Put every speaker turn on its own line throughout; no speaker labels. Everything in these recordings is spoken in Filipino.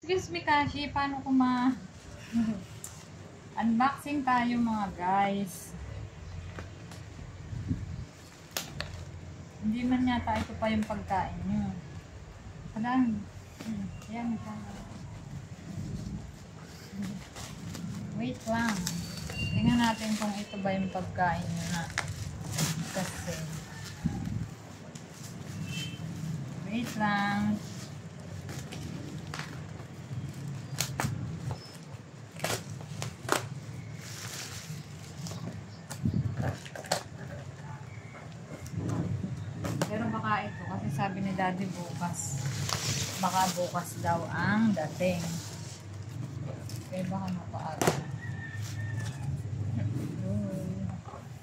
Excuse me, Kashi, paano ko unboxing tayo mga guys. Hindi man yata ito pa yung pagkain nyo. Alam. Ayan. Wait lang. Tingnan natin kung ito ba yung pagkain nyo na. Kasi. Wait lang. Pero baka ito, kasi sabi ni Daddy bukas. Baka bukas daw ang dating. Kaya baka mapaaga.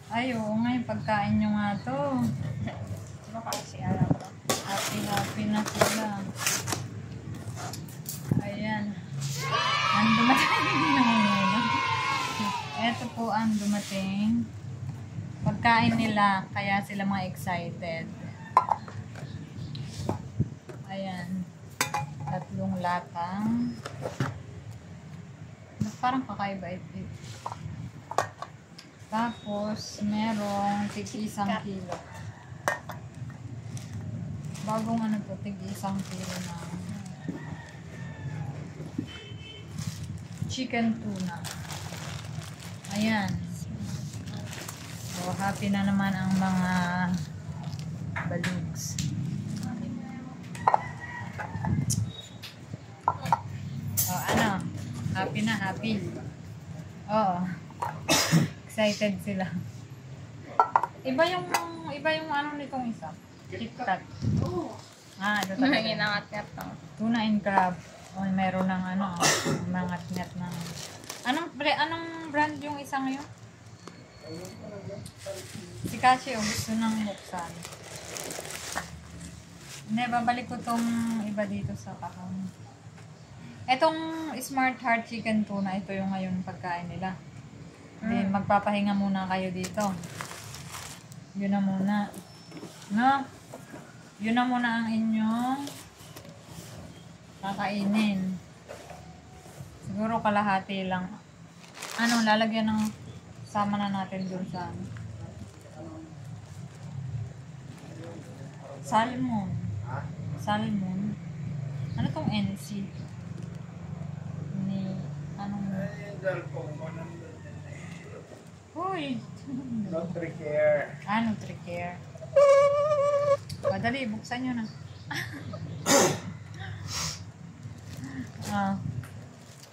Ay, oo nga, yung pagkain nyo nga to.
Baka kasi alam ko.
Happy na sila. Ayan. Ang dumating. Ito po ang dumating. Pagkain nila, kaya sila mga excited. Ayan. 3 latang. Parang kakaiba ito. Tapos, merong tig-1 kilo. Bagong ano to, tig-1 kilo na chicken tuna. Ayan. So, happy na naman ang mga balugs. Oh, ano? Happy na, happy. Oo. Excited sila. Iba yung ano nitong isa. KitKat. Ah, ito talaga.
May ginangat-ngat to.
Tuna and crab. O, meron ng ano, mangat-ngat ng... Anong brand yung isang yun? Si Kashi, gusto nang buksan. Hindi, babalik ko tong iba dito sa kahon. Etong Smart Heart Chicken Tuna, ito yung ngayon pagkain nila. Then, magpapahinga muna kayo dito. Yun na muna. No? Yun na muna ang inyong kakainin. Siguro kalahati lang. Ano, lalagyan ng sama na natin dun sa salmon. Salmon. Ano tong NC? Ni, anong... Uy!
Nutricare.
Nutricare. Dali, buksan nyo na.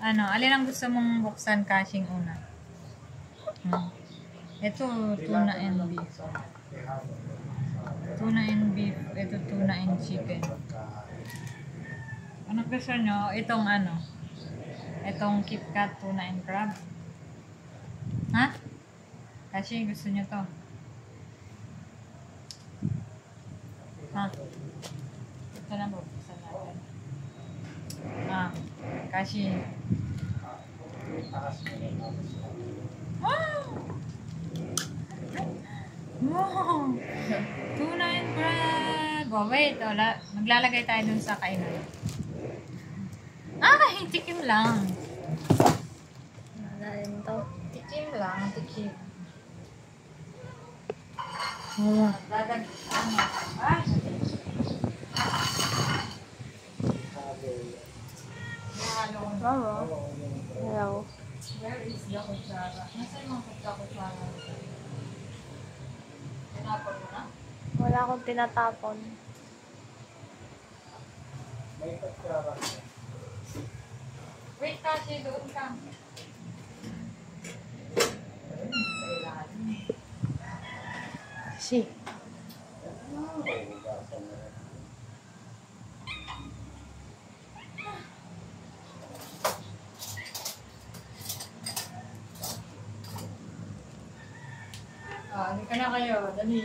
Ano, alin ang gusto mong buksan, Kashing una? Ito, tuna and beef. Tuna and beef. Ito, tuna and chicken. Ano gusto nyo? Itong ano? Itong KitKat tuna and crab. Ha? Kasi gusto nyo to. Ha? Ito na po. Buksan natin. Kasi. Wow! Wow! Tuna and crab. Oh, wait. Maglalagay tayo dun sa kainan. Tikim lang.
Nalalim to.
Tikim lang. Tikim. Dadag. Ay!
Oo. Hello.
Where is the kutsara? Nasaan yung mga kutsara? Tinapon mo na?
Wala akong tinatapon.
May kutsara.
Wait, Kashi, doon ka. Sa ilalim.
Si.
Hindi ka na kayo. Dali.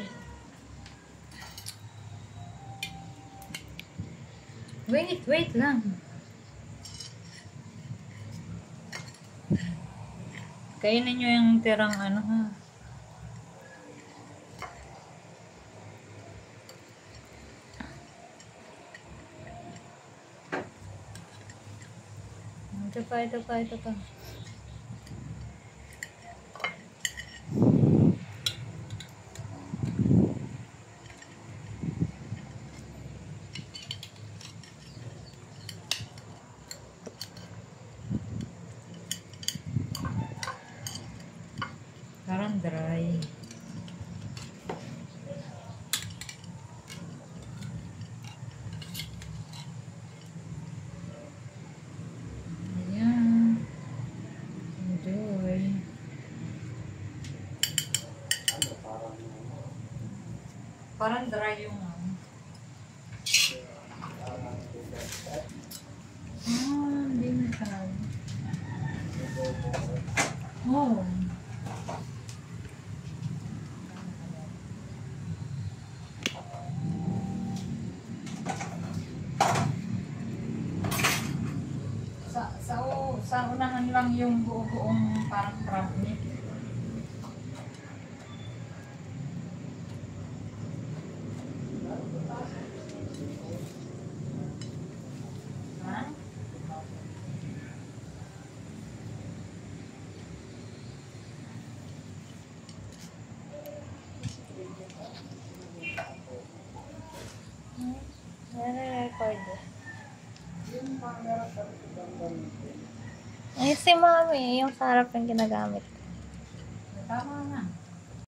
Wait lang. Kainin nyo yung tirang ano ha. Ito pa, ito pa, ito pa. Parang dry. Ayan. Enjoy.
Ano, parang
Parang dry yung ano.
parang
Hindi na dry. Oh. Sa unahan lang yung buo-buong parang crab meat. Ha?
Nare-record.
yung mga
Ay, si Mami, yung sarap yung ginagamit.
Tama na.